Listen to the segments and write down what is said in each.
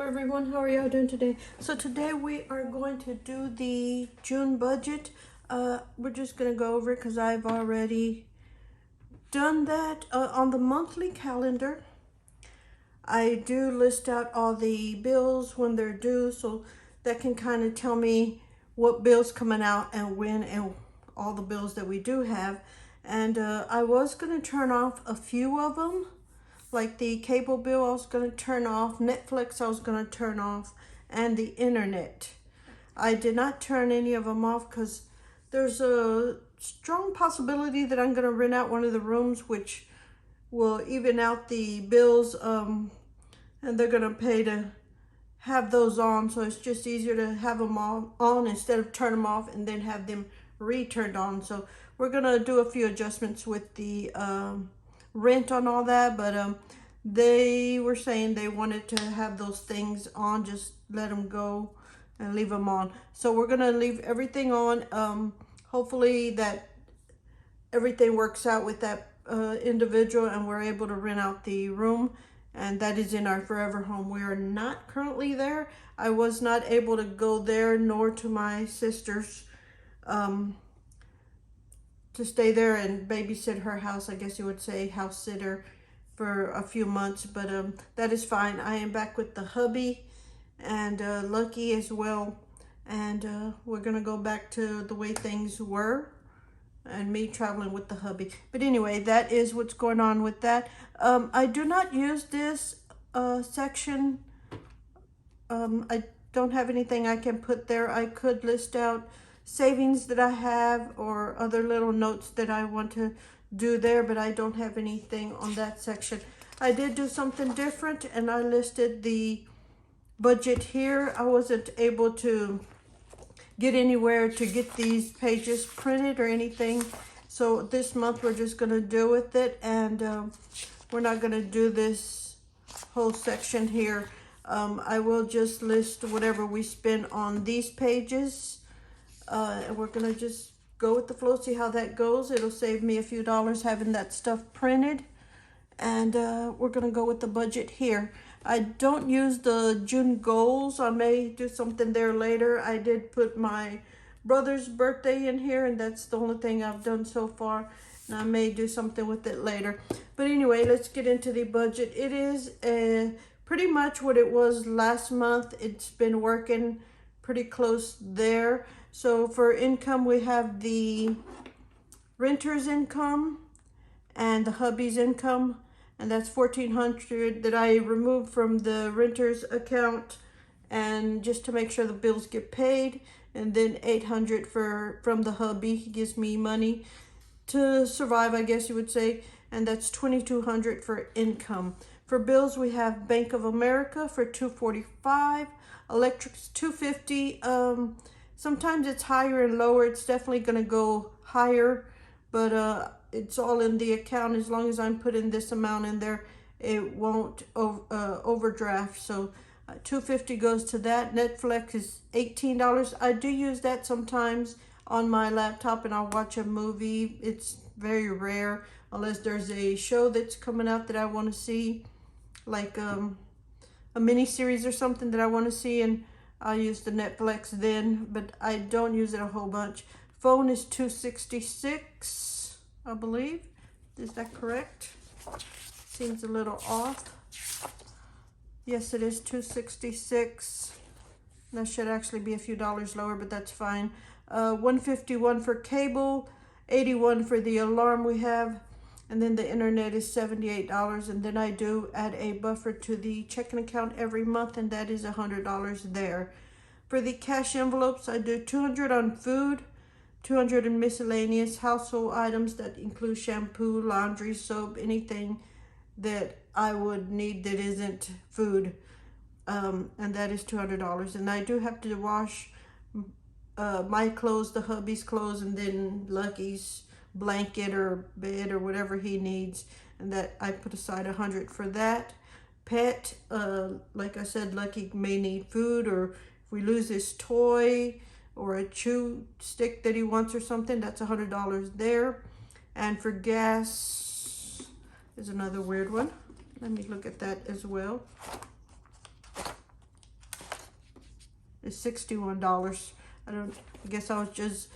everyone, how are y'all doing today? So today we are going to do the June budget. We're just going to go over it because I've already done that. On the monthly calendar, I do list out all the bills when they're due, so that can kind of tell me what bills coming out and when, and all the bills that we do have. And I was going to turn off a few of them. Like the cable bill, I was going to turn off. Netflix, I was going to turn off. And the internet. I did not turn any of them off because there's a strong possibility that I'm going to rent out one of the rooms, which will even out the bills. And they're going to pay to have those on. So it's just easier to have them all on instead of turn them off and then have them re-turned on. So we're going to do a few adjustments with the rent on all that, but they were saying they wanted to have those things on, just let them go and leave them on. So we're gonna leave everything on. Hopefully that everything works out with that individual and we're able to rent out the room, and that is in our forever home. We are not currently there. I was not able to go there nor to my sister's to stay there and babysit her house, I guess you would say, house sitter for a few months, but that is fine. I am back with the hubby and Lucky as well, and we're gonna go back to the way things were and me traveling with the hubby. But anyway, that is what's going on with that. I do not use this section. I don't have anything I can put there. I could list out savings that I have or other little notes that I want to do there, but I don't have anything on that section. I did do something different and I listed the budget here. I wasn't able to get anywhere to get these pages printed or anything, so this month we're just going to deal with it, and we're not going to do this whole section here. I will just list whatever we spend on these pages. And we're gonna just go with the flow, see how that goes. It'll save me a few dollars having that stuff printed, and we're gonna go with the budget here. I don't use the June goals. I may do something there later. I did put my brother's birthday in here, and that's the only thing I've done so far, and I may do something with it later. But anyway, let's get into the budget. It is pretty much what it was last month. It's been working pretty close there. So for income, we have the renter's income and the hubby's income, and that's $1,400 that I removed from the renter's account, and just to make sure the bills get paid, and then $800 from the hubby. He gives me money to survive, I guess you would say, and that's $2,200 for income. For bills, we have Bank of America for $245, electric's $250. Sometimes it's higher and lower. It's definitely going to go higher, but it's all in the account. As long as I'm putting this amount in there, it won't overdraft. So $250 goes to that. Netflix is $18. I do use that sometimes on my laptop, and I'll watch a movie. It's very rare unless there's a show that's coming out that I want to see, like a mini series or something that I want to see, and I'll use the Netflix then, but I don't use it a whole bunch. Phone is $266, I believe. Is that correct? Seems a little off. Yes, it is $266. That should actually be a few dollars lower, but that's fine. $151 for cable, $81 for the alarm we have, and then the internet is $78, and then I do add a buffer to the checking account every month, and that is $100 there. For the cash envelopes, I do $200 on food, $200 in miscellaneous household items that include shampoo, laundry, soap, anything that I would need that isn't food, and that is $200. And I do have to wash my clothes, the hubby's clothes, and then Lucky's blanket or bed or whatever he needs, and that I put aside $100 for that. Pet, like I said, Lucky may need food, or if we lose his toy or a chew stick that he wants or something, that's $100 there. And for gas is another weird one. Let me look at that as well. is $61. I guess I was just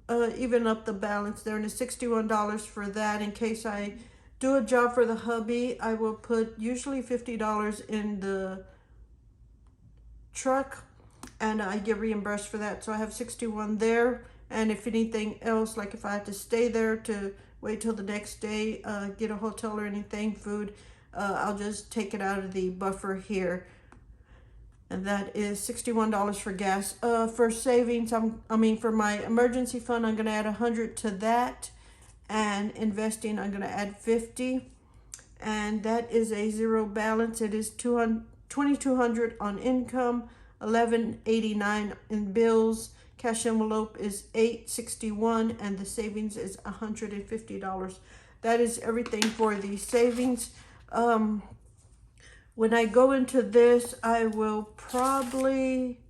even up the balance there, and it's $61 for that. In case I do a job for the hubby, I will put usually $50 in the truck, and I get reimbursed for that. So I have 61 there. And if anything else, like if I have to stay there to wait till the next day, get a hotel or anything, food, I'll just take it out of the buffer here. And that is $61 for gas. For savings, for my emergency fund, I'm gonna add 100 to that. And investing, I'm gonna add 50. And that is a zero balance. It is 2,200 on income, 1189 in bills. Cash envelope is 861, and the savings is $150. That is everything for the savings. When I go into this, I will probably,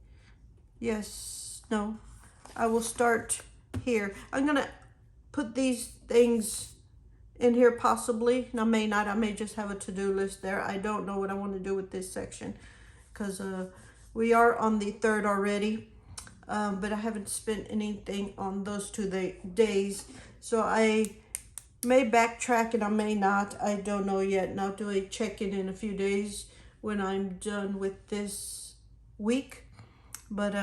I will start here. I'm gonna put these things in here possibly. I may not. I may just have a to-do list there. I don't know what I want to do with this section because we are on the 3rd already, but I haven't spent anything on those 2 days. So I may backtrack and I may not. I don't know yet. And I'll do a check-in in a few days when I'm done with this week. But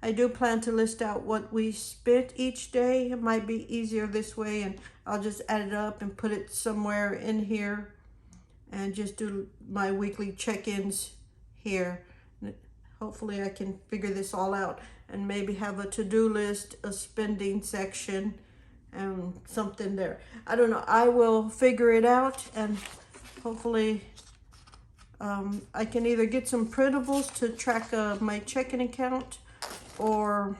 I do plan to list out what we spent each day. It might be easier this way, and I'll just add it up and put it somewhere in here and just do my weekly check-ins here. Hopefully I can figure this all out and maybe have a to-do list, a spending section, and something there. I don't know. I will figure it out, and hopefully I can either get some printables to track my checking account, or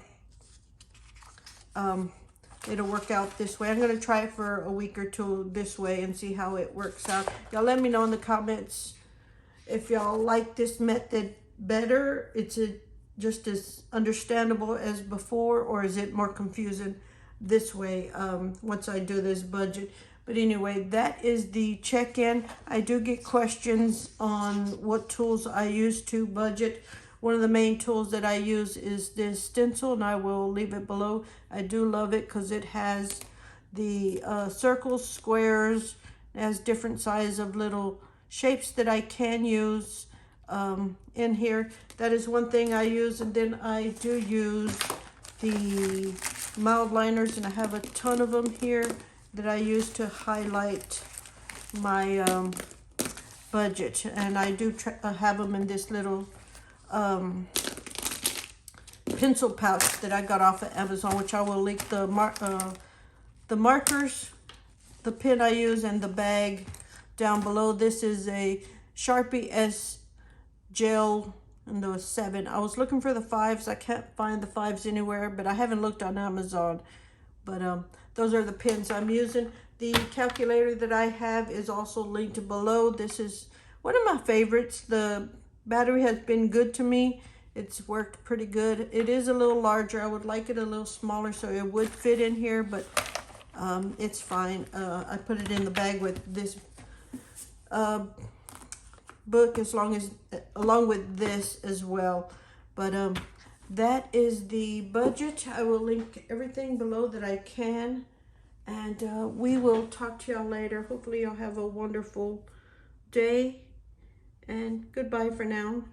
it'll work out this way. I'm going to try it for a week or 2 this way and see how it works out. Y'all let me know in the comments if y'all like this method better. It's just as understandable as before, or is it more confusing this way once I do this budget? But anyway, that is the check-in. I do get questions on what tools I use to budget. One of the main tools that I use is this stencil, and I will leave it below. I do love it because it has the circles, squares. It has different sizes of little shapes that I can use in here. That is one thing I use. And then I do use the mild liners, and I have a ton of them here that I use to highlight my budget. And I do have them in this little pencil pouch that I got off of Amazon, which I will link the markers, the pen I use, and the bag down below. This is a Sharpie S gel, and there was 7. I was looking for the 5s. I can't find the 5s anywhere, but I haven't looked on Amazon. But those are the pens I'm using. The calculator that I have is also linked below. This is one of my favorites. The battery has been good to me. It's worked pretty good. It is a little larger. I would like it a little smaller so it would fit in here, but it's fine. I put it in the bag with this book along with this as well. But that is the budget. I will link everything below that I can, and we will talk to y'all later. Hopefully y'all have a wonderful day, and goodbye for now.